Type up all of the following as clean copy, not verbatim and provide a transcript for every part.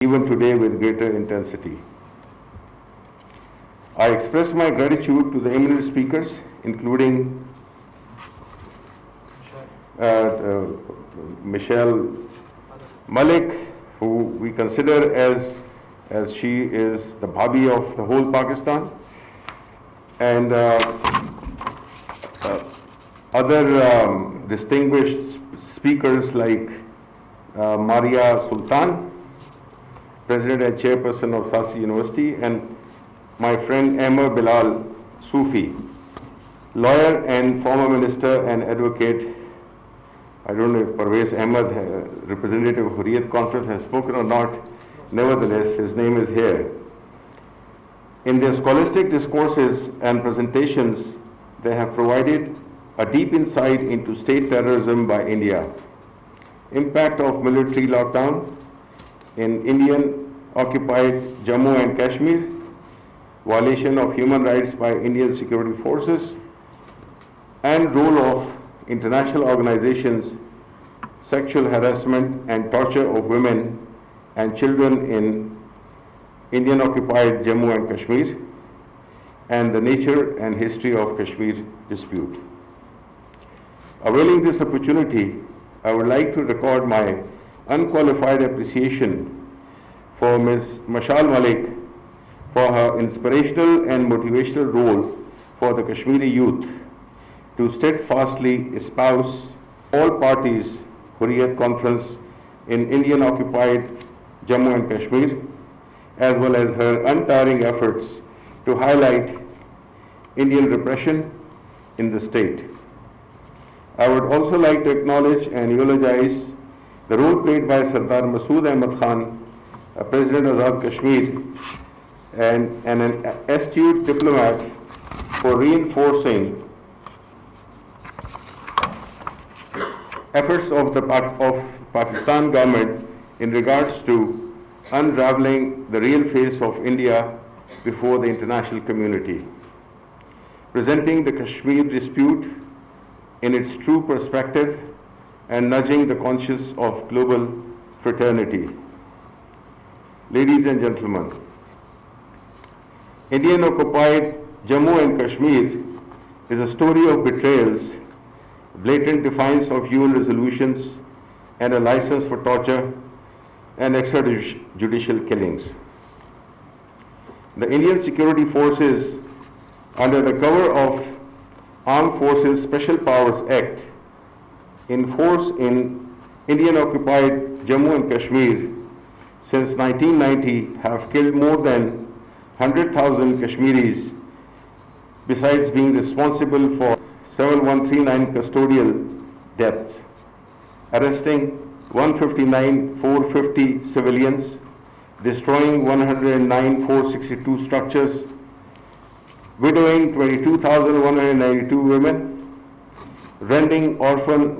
even today with greater intensity. I express my gratitude to the eminent speakers, including Michelle Malik, who we consider as she is the bhabhi of the whole Pakistan, and other distinguished speakers like Maria Sultan, President and Chairperson of Sasi University, and my friend Ahmed Bilal Sufi, lawyer and former minister and advocate. I don't know if Parvez Ahmed, representative of Hurriyat Conference, has spoken or not. Nevertheless, his name is here. In their scholastic discourses and presentations, they have provided a deep insight into state terrorism by India, impact of military lockdown in Indian-occupied Jammu and Kashmir, violation of human rights by Indian security forces, and role of international organizations, sexual harassment and torture of women and children in Indian-occupied Jammu and Kashmir, and the nature and history of Kashmir dispute. Availing this opportunity, I would like to record my unqualified appreciation for Ms. Mashal Malik for her inspirational and motivational role for the Kashmiri youth to steadfastly espouse all parties Hurriyat Conference in Indian-occupied Jammu and Kashmir, as well as her untiring efforts to highlight Indian repression in the state. I would also like to acknowledge and eulogize the role played by Sardar Masood Ahmad Khan, President Azad Kashmir, and an astute diplomat for reinforcing efforts of the Pakistan government in regards to unraveling the real face of India before the international community, presenting the Kashmir dispute in its true perspective and nudging the conscience of global fraternity. Ladies and gentlemen, Indian-occupied Jammu and Kashmir is a story of betrayals, blatant defiance of UN resolutions, and a license for torture and extrajudicial killings. The Indian Security Forces, under the cover of Armed Forces Special Powers Act, in force in Indian-occupied Jammu and Kashmir since 1990, have killed more than 100,000 Kashmiris, besides being responsible for 7139 custodial deaths, arresting 159,450 civilians, destroying 109,462 structures, widowing 22,192 women, rending orphan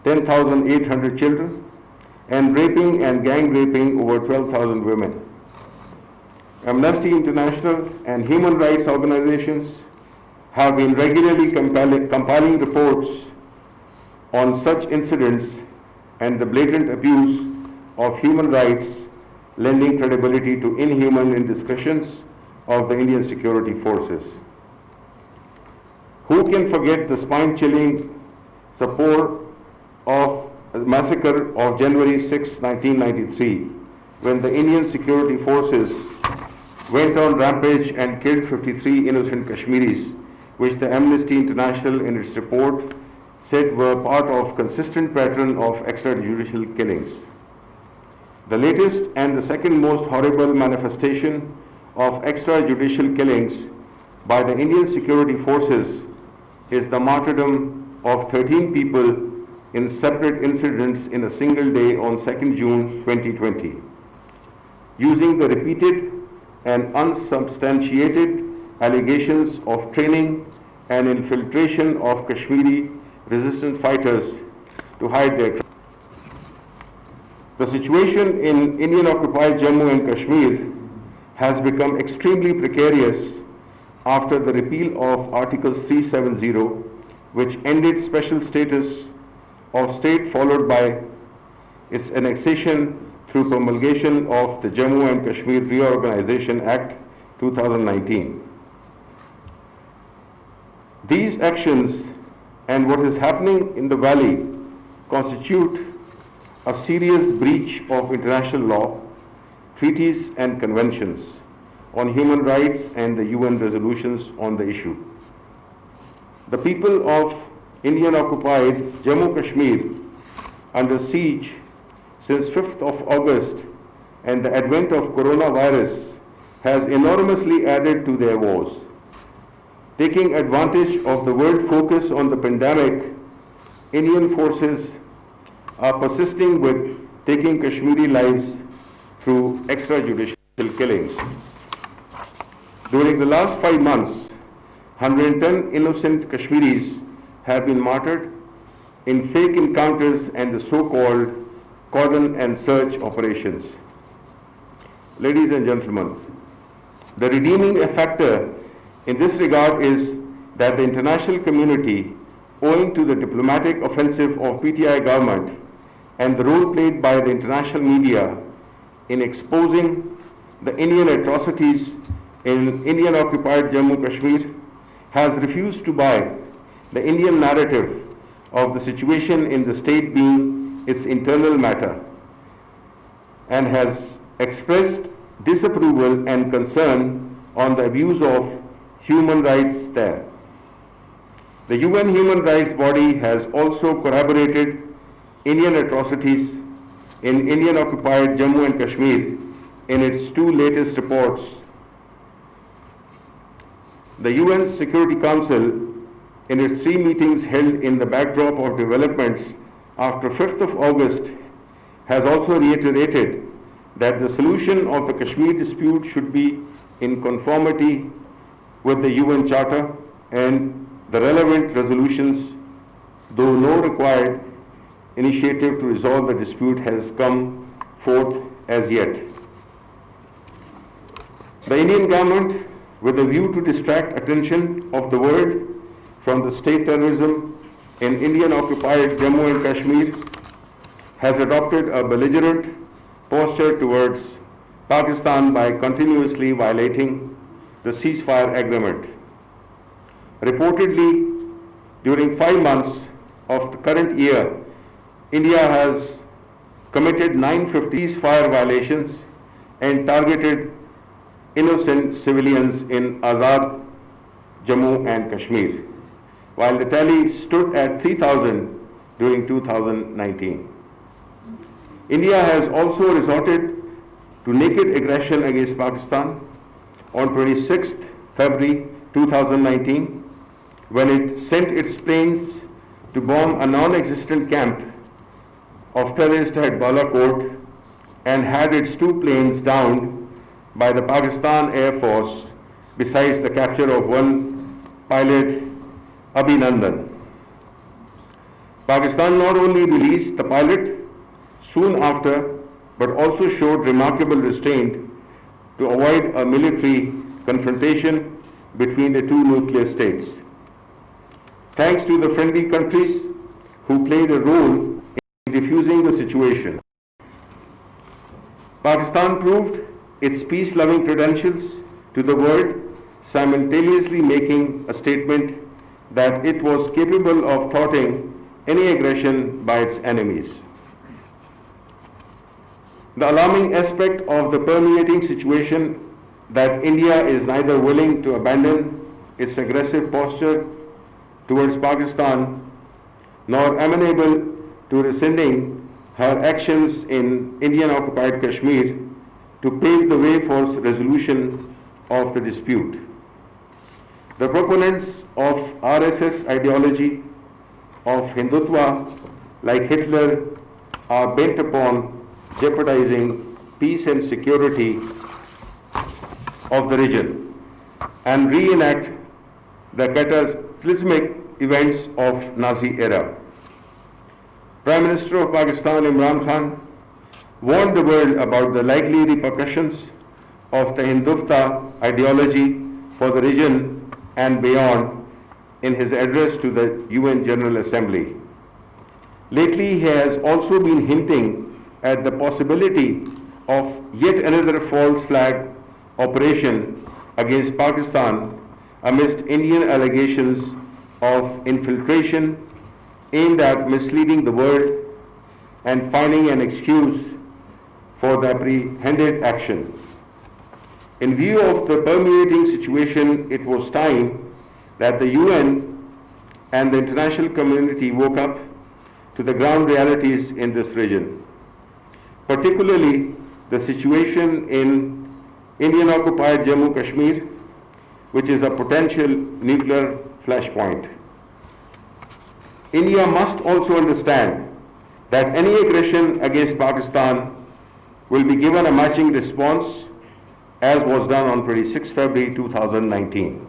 10,800 children, and raping and gang raping over 12,000 women. Amnesty International and human rights organizations have been regularly compiling reports on such incidents and the blatant abuse of human rights, lending credibility to inhuman indiscretions of the Indian security forces. Who can forget the spine-chilling support of the massacre of January 6, 1993, when the Indian security forces went on rampage and killed 53 innocent Kashmiris, which the Amnesty International in its report said were part of consistent pattern of extrajudicial killings. The latest and the second most horrible manifestation of extrajudicial killings by the Indian security forces is the martyrdom of 13 people in separate incidents in a single day on 2nd June 2020, using the repeated and unsubstantiated allegations of training and infiltration of Kashmiri resistance fighters to hide their crimes. The situation in Indian-occupied Jammu and Kashmir has become extremely precarious after the repeal of Articles 370, which ended special status of state followed by its annexation through promulgation of the Jammu and Kashmir Reorganization Act 2019. These actions and what is happening in the valley constitute a serious breach of international law, treaties and conventions on human rights and the UN resolutions on the issue. The people of Indian-occupied Jammu Kashmir under siege since 5th of August and the advent of coronavirus has enormously added to their woes. Taking advantage of the world focus on the pandemic, Indian forces are persisting with taking Kashmiri lives through extrajudicial killings. During the last 5 months, 110 innocent Kashmiris have been martyred in fake encounters and the so-called cordon and search operations. Ladies and gentlemen, the redeeming factor in this regard is that the international community, owing to the diplomatic offensive of PTI government and the role played by the international media in exposing the Indian atrocities in Indian-occupied Jammu Kashmir, has refused to buy the Indian narrative of the situation in the state being its internal matter and has expressed disapproval and concern on the abuse of human rights there. The UN human rights body has also corroborated Indian atrocities in Indian-occupied Jammu and Kashmir in its 2 latest reports. The UN Security Council, in its 3 meetings held in the backdrop of developments after 5th of August, has also reiterated that the solution of the Kashmir dispute should be in conformity with the UN Charter and the relevant resolutions, though no required initiative to resolve the dispute has come forth as yet. The Indian government, with a view to distract attention of the world from the state terrorism in Indian-occupied Jammu and Kashmir, has adopted a belligerent posture towards Pakistan by continuously violating the ceasefire agreement. Reportedly, during 5 months of the current year, India has committed 950 ceasefire violations and targeted innocent civilians in Azad, Jammu and Kashmir, while the tally stood at 3,000 during 2019. India has also resorted to naked aggression against Pakistan on 26th February 2019, when it sent its planes to bomb a non-existent camp of terrorists at Balakot and had its 2 planes downed by the Pakistan Air Force, besides the capture of 1 pilot, Abhinandan. Pakistan not only released the pilot soon after, but also showed remarkable restraint to avoid a military confrontation between the 2 nuclear states. Thanks to the friendly countries who played a role in diffusing the situation, Pakistan proved its peace-loving credentials to the world, simultaneously making a statement that it was capable of thwarting any aggression by its enemies. The alarming aspect of the permeating situation that India is neither willing to abandon its aggressive posture towards Pakistan nor amenable to rescinding her actions in Indian-occupied Kashmir to pave the way for resolution of the dispute. The proponents of RSS ideology of Hindutva, like Hitler, are bent upon jeopardizing peace and security of the region and reenact the cataclysmic events of Nazi era. Prime Minister of Pakistan Imran Khan warned the world about the likely repercussions of the Hindutva ideology for the region and beyond in his address to the UN General Assembly. Lately, he has also been hinting at the possibility of yet another false flag operation against Pakistan amidst Indian allegations of infiltration aimed at misleading the world and finding an excuse for the apprehended action. In view of the permeating situation, it was time that the UN and the international community woke up to the ground realities in this region, particularly the situation in Indian-occupied Jammu Kashmir, which is a potential nuclear flashpoint. India must also understand that any aggression against Pakistan will be given a matching response, as was done on 26 February 2019.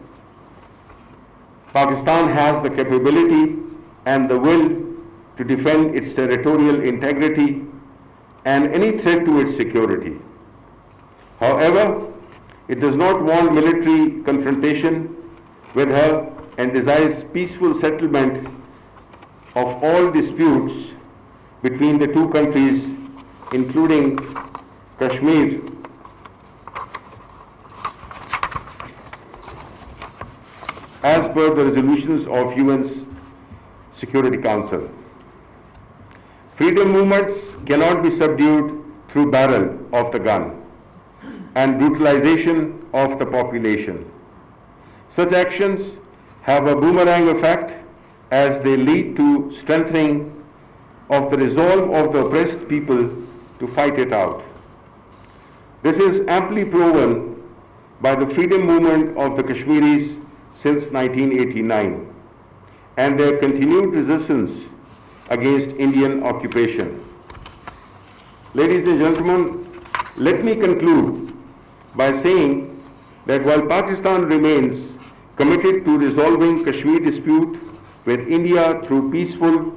Pakistan has the capability and the will to defend its territorial integrity and any threat to its security. However, it does not want military confrontation with her and desires peaceful settlement of all disputes between the two countries, including Kashmir, as per the resolutions of UN's Security Council. Freedom movements cannot be subdued through barrel of the gun and brutalization of the population. Such actions have a boomerang effect as they lead to strengthening of the resolve of the oppressed people to fight it out. This is amply proven by the freedom movement of the Kashmiris since 1989 and their continued resistance against Indian occupation. Ladies and gentlemen, let me conclude by saying that while Pakistan remains committed to resolving Kashmir dispute with India through peaceful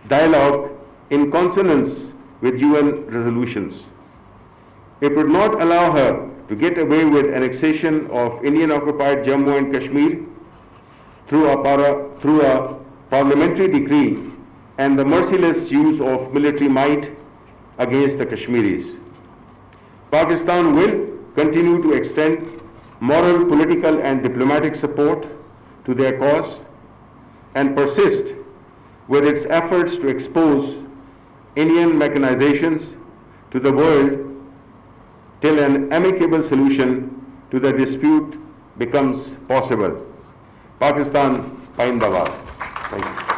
dialogue in consonance with UN resolutions, it would not allow her to get away with annexation of Indian-occupied Jammu and Kashmir through a parliamentary decree and the merciless use of military might against the Kashmiris. Pakistan will continue to extend moral, political, and diplomatic support to their cause and persist with its efforts to expose Indian mechanizations to the world till an amicable solution to the dispute becomes possible. Pakistan, Paindawad. Thank you.